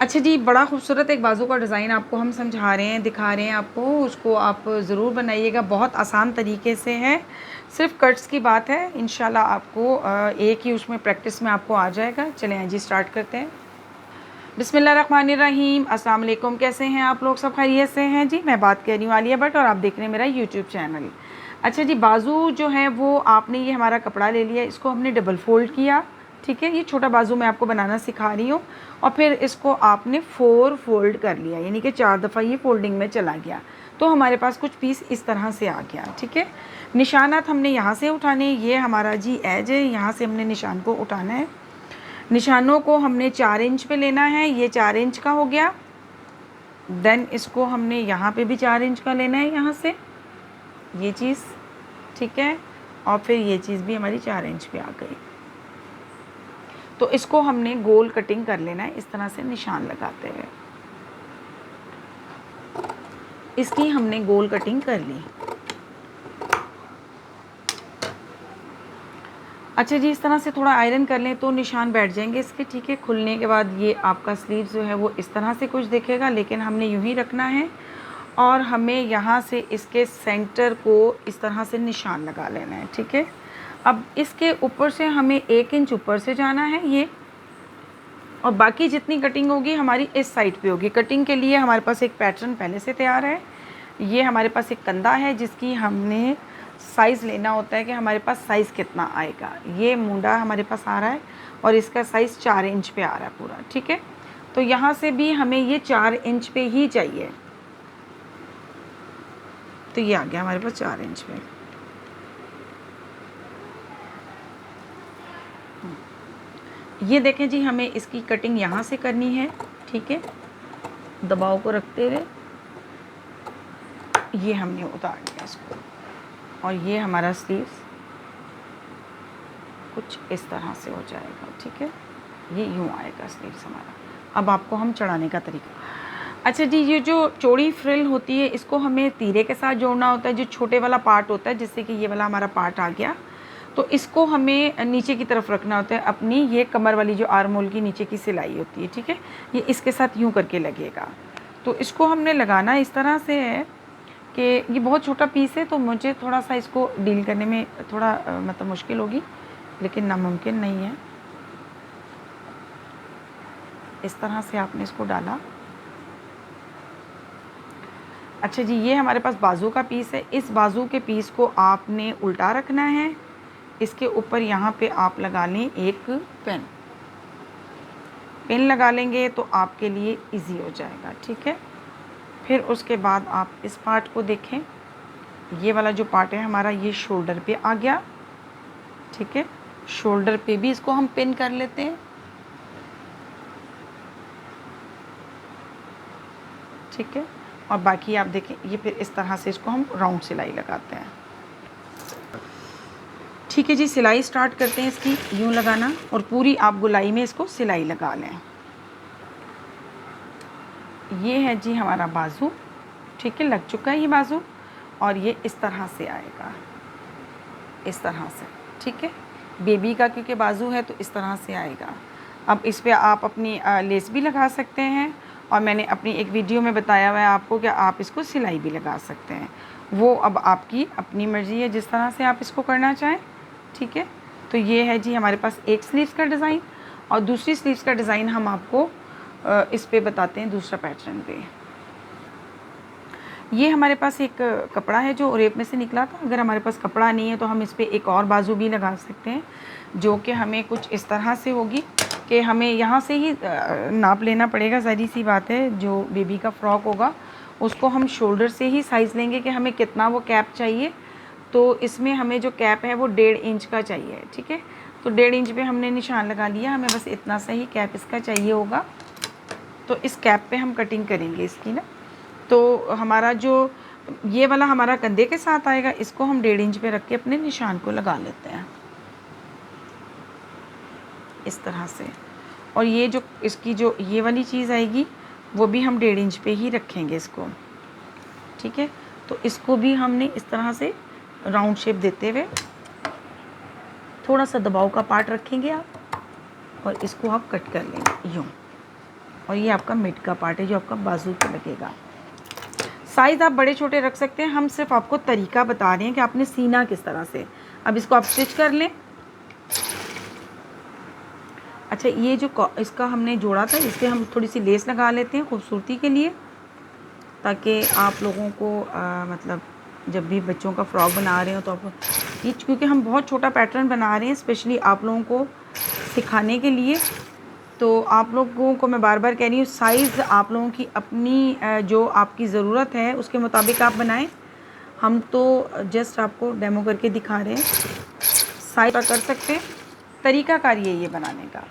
अच्छा जी, बड़ा खूबसूरत एक बाजू का डिज़ाइन आपको हम समझा रहे हैं, दिखा रहे हैं आपको, उसको आप ज़रूर बनाइएगा। बहुत आसान तरीके से है, सिर्फ कट्स की बात है। इंशाल्लाह आपको एक ही उसमें प्रैक्टिस में आपको आ जाएगा। चलें जी, स्टार्ट करते हैं। बिस्मिल्लाहिर्रहमानिर्रहीम। अस्सलाम वालेकुम। कैसे हैं आप लोग? सब खैरियत से हैं जी? मैं बात कर रही हूँ आलिया भट्ट और आप देख रहे हैं मेरा यूट्यूब चैनल। अच्छा जी, बाजू जो है वो आपने ये हमारा कपड़ा ले लिया, इसको हमने डबल फोल्ड किया, ठीक है। ये छोटा बाजू मैं आपको बनाना सिखा रही हूँ। और फिर इसको आपने 4 फोल्ड कर लिया, यानी कि 4 दफ़ा ये फोल्डिंग में चला गया, तो हमारे पास कुछ पीस इस तरह से आ गया, ठीक है। निशानात हमने यहाँ से उठाने, ये हमारा जी एज है, यहाँ से हमने निशान को उठाना है। निशानों को हमने 4 इंच पे लेना है, ये 4 इंच का हो गया। देन इसको हमने यहाँ पे भी 4 इंच का लेना है, यहाँ से ये चीज़, ठीक है। और फिर ये चीज़ भी हमारी 4 इंच पे आ गई। तो इसको हमने गोल कटिंग कर लेना है, इस तरह से निशान लगाते हुए इसकी हमने गोल कटिंग कर ली। अच्छा जी, इस तरह से थोड़ा आयरन कर लें तो निशान बैठ जाएंगे इसके, ठीक है। खुलने के बाद ये आपका स्लीव जो है वो इस तरह से कुछ दिखेगा, लेकिन हमने यूं ही रखना है। और हमें यहाँ से इसके सेंटर को इस तरह से निशान लगा लेना है, ठीक है। अब इसके ऊपर से हमें 1 इंच ऊपर से जाना है ये, और बाकी जितनी कटिंग होगी हमारी इस साइड पे होगी। कटिंग के लिए हमारे पास एक पैटर्न पहले से तैयार है। ये हमारे पास एक कंधा है जिसकी हमने साइज़ लेना होता है कि हमारे पास साइज़ कितना आएगा। ये मुंडा हमारे पास आ रहा है और इसका साइज़ 4 इंच पे आ रहा है पूरा, ठीक है। तो यहाँ से भी हमें ये 4 इंच पे ही चाहिए, तो ये आ गया हमारे पास 4 इंच पे। ये देखें जी, हमें इसकी कटिंग यहाँ से करनी है, ठीक है। दबाव को रखते हुए ये हमने उतार दिया इसको, और ये हमारा स्लीव्स कुछ इस तरह से हो जाएगा, ठीक है। ये यूँ आएगा स्लीव्स हमारा। अब आपको हम चढ़ाने का तरीका। अच्छा जी, ये जो चौड़ी फ्रिल होती है इसको हमें तीरे के साथ जोड़ना होता है, जो छोटे वाला पार्ट होता है, जिससे कि ये वाला हमारा पार्ट आ गया। तो इसको हमें नीचे की तरफ रखना होता है अपनी, ये कमर वाली जो आर्म होल की नीचे की सिलाई होती है, ठीक है। ये इसके साथ यूँ करके लगेगा। तो इसको हमने लगाना इस तरह से है कि ये बहुत छोटा पीस है, तो मुझे थोड़ा सा इसको डील करने में थोड़ा मतलब मुश्किल होगी, लेकिन नामुमकिन नहीं है। इस तरह से आपने इसको डाला। अच्छा जी, ये हमारे पास बाजू का पीस है। इस बाजू के पीस को आपने उल्टा रखना है। इसके ऊपर यहाँ पे आप लगा लें एक पेन। पेन लगा लेंगे तो आपके लिए इजी हो जाएगा, ठीक है। फिर उसके बाद आप इस पार्ट को देखें। ये वाला जो पार्ट है हमारा, ये शोल्डर पे आ गया, ठीक है। शोल्डर पे भी इसको हम पिन कर लेते हैं, ठीक है। और बाकी आप देखें, ये फिर इस तरह से इसको हम राउंड सिलाई लगाते हैं, ठीक है जी। सिलाई स्टार्ट करते हैं इसकी, यूँ लगाना, और पूरी आप गोलाई में इसको सिलाई लगा लें। ये है जी हमारा बाजू, ठीक है, लग चुका है ये बाजू। और ये इस तरह से आएगा, इस तरह से, ठीक है। बेबी का क्योंकि बाजू है तो इस तरह से आएगा। अब इस पे आप अपनी लेस भी लगा सकते हैं, और मैंने अपनी एक वीडियो में बताया हुआ है आपको कि आप इसको सिलाई भी लगा सकते हैं। वो अब आपकी अपनी मर्ज़ी है, जिस तरह से आप इसको करना चाहें, ठीक है। तो ये है जी हमारे पास एक स्लीव्स का डिज़ाइन, और दूसरी स्लीव्स का डिज़ाइन हम आपको इस पे बताते हैं, दूसरा पैटर्न पे। ये हमारे पास एक कपड़ा है जो रेप में से निकला था। अगर हमारे पास कपड़ा नहीं है तो हम इस पर एक और बाजू भी लगा सकते हैं, जो कि हमें कुछ इस तरह से होगी कि हमें यहाँ से ही नाप लेना पड़ेगा। ज़ाहिर सी बात है, जो बेबी का फ्रॉक होगा उसको हम शोल्डर से ही साइज़ लेंगे कि हमें कितना वो कैप चाहिए। तो इसमें हमें जो कैप है वो 1.5 इंच का चाहिए, ठीक है। तो 1.5 इंच पे हमने निशान लगा लिया, हमें बस इतना सा ही कैप इसका चाहिए होगा। तो इस कैप पे हम कटिंग करेंगे इसकी ना। तो हमारा जो ये वाला हमारा कंधे के साथ आएगा, इसको हम 1.5 इंच पे रख के अपने निशान को लगा लेते हैं इस तरह से। और ये जो इसकी जो ये वाली चीज़ आएगी वो भी हम 1.5 इंच पे ही रखेंगे इसको, ठीक है। तो इसको भी हमने इस तरह से राउंड शेप देते हुए थोड़ा सा दबाव का पार्ट रखेंगे आप, और इसको आप कट कर लेंगे यूँ, और ये आपका मिड का पार्ट है जो आपका बाजू पे लगेगा। साइज़ आप बड़े छोटे रख सकते हैं, हम सिर्फ आपको तरीका बता रहे हैं कि आपने सीना किस तरह से। अब इसको आप स्टिच कर लें। अच्छा, ये जो इसका हमने जोड़ा था, इस पर हम थोड़ी सी लेस लगा लेते हैं खूबसूरती के लिए, ताकि आप लोगों को मतलब जब भी बच्चों का फ्रॉक बना रहे हो तो आपको ये, क्योंकि हम बहुत छोटा पैटर्न बना रहे हैं स्पेशली आप लोगों को सिखाने के लिए, तो आप लोगों को मैं बार बार कह रही हूँ साइज़ आप लोगों की अपनी जो आपकी ज़रूरत है उसके मुताबिक आप बनाएं। हम तो जस्ट आपको डेमो करके दिखा रहे हैं, साइज़ कर सकते हैं, तरीक़ाकार ये बनाने का।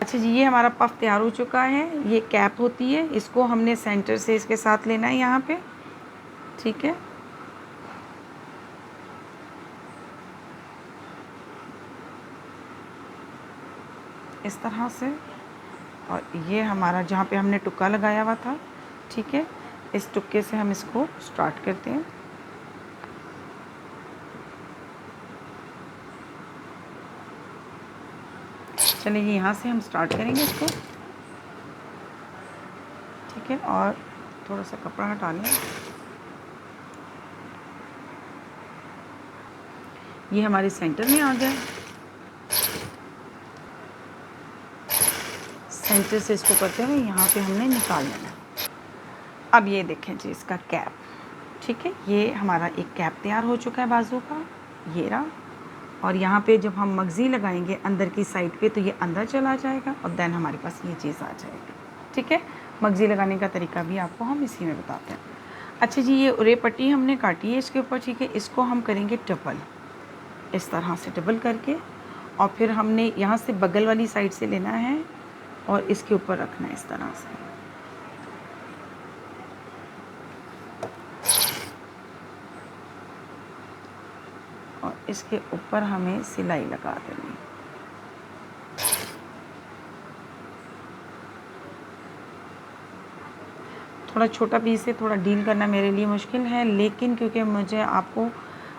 अच्छा जी, ये हमारा पफ तैयार हो चुका है। ये कैप होती है, इसको हमने सेंटर से इसके साथ लेना है यहाँ पे, ठीक है। इस तरह से, और ये हमारा जहाँ पे हमने टुक्का लगाया हुआ था, ठीक है, इस टुक्के से हम इसको स्टार्ट करते हैं। चलिए यहाँ से हम स्टार्ट करेंगे इसको, ठीक है। और थोड़ा सा कपड़ा हटा लें। ये हमारे सेंटर में आ गया। सेंटर से इसको करते हुए यहाँ पे हमने निकाल लेना। अब ये देखें जी इसका कैप, ठीक है। ये हमारा एक कैप तैयार हो चुका है बाजू का, ये रहा। और यहाँ पे जब हम मगज़ी लगाएंगे अंदर की साइड पे तो ये अंदर चला जाएगा और देन हमारे पास ये चीज़ आ जाएगी, ठीक है। मगज़ी लगाने का तरीका भी आपको हम इसी में बताते हैं। अच्छा जी, ये उरे पट्टी हमने काटी है इसके ऊपर, ठीक है। इसको हम करेंगे डबल, इस तरह से डबल करके, और फिर हमने यहाँ से बगल वाली साइड से लेना है और इसके ऊपर रखना है इस तरह से। और इसके ऊपर हमें सिलाई लगा देनी। थोड़ा छोटा पीस है, थोड़ा डील करना मेरे लिए मुश्किल है, लेकिन क्योंकि मुझे आपको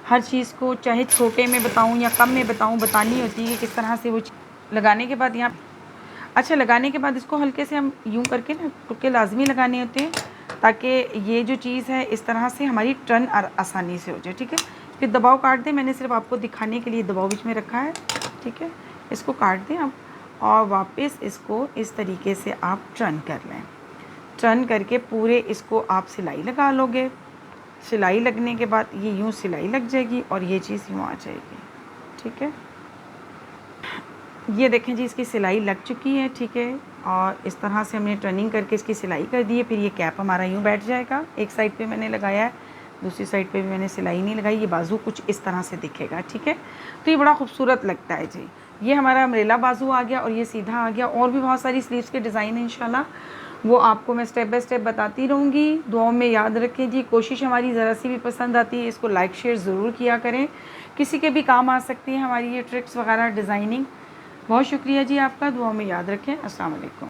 हर चीज़ को चाहे छोटे में बताऊं या कम में बताऊं बतानी होती है कि किस तरह से वो लगाने के बाद यहाँ, अच्छा लगाने के बाद इसको हल्के से हम यूं करके ना टुक्के लाजमी लगाने होते हैं, ताकि ये जो चीज़ है इस तरह से हमारी टर्न आसानी से हो जाए, ठीक है। फिर दबाव काट दें, मैंने सिर्फ आपको दिखाने के लिए दबाव बीच में रखा है, ठीक है। इसको काट दें आप, और वापस इसको इस तरीके से आप टर्न कर लें। टर्न करके पूरे इसको आप सिलाई लगा लोगे। सिलाई लगने के बाद ये यूँ सिलाई लग जाएगी और ये चीज़ यूँ आ जाएगी, ठीक है। ये देखें जी इसकी सिलाई लग चुकी है, ठीक है। और इस तरह से हमने टर्निंग करके इसकी सिलाई कर दी है। फिर ये कैप हमारा यूँ बैठ जाएगा। एक साइड पे मैंने लगाया है, दूसरी साइड पे भी मैंने सिलाई नहीं लगाई। ये बाजू कुछ इस तरह से दिखेगा, ठीक है। तो ये बड़ा खूबसूरत लगता है जी। ये हमारा अम्ब्रेला बाजू आ गया और ये सीधा आ गया। और भी बहुत सारी स्लीव्स के डिज़ाइन है इंशाल्लाह, वो आपको मैं स्टेप बाय स्टेप बताती रहूँगी। दुआओं में याद रखें जी। कोशिश हमारी ज़रा सी भी पसंद आती है इसको लाइक शेयर ज़रूर किया करें, किसी के भी काम आ सकती है हमारी ये ट्रिक्स वगैरह डिज़ाइनिंग। बहुत शुक्रिया जी आपका, दुआओं में याद रखें। अस्सलाम वालेकुम।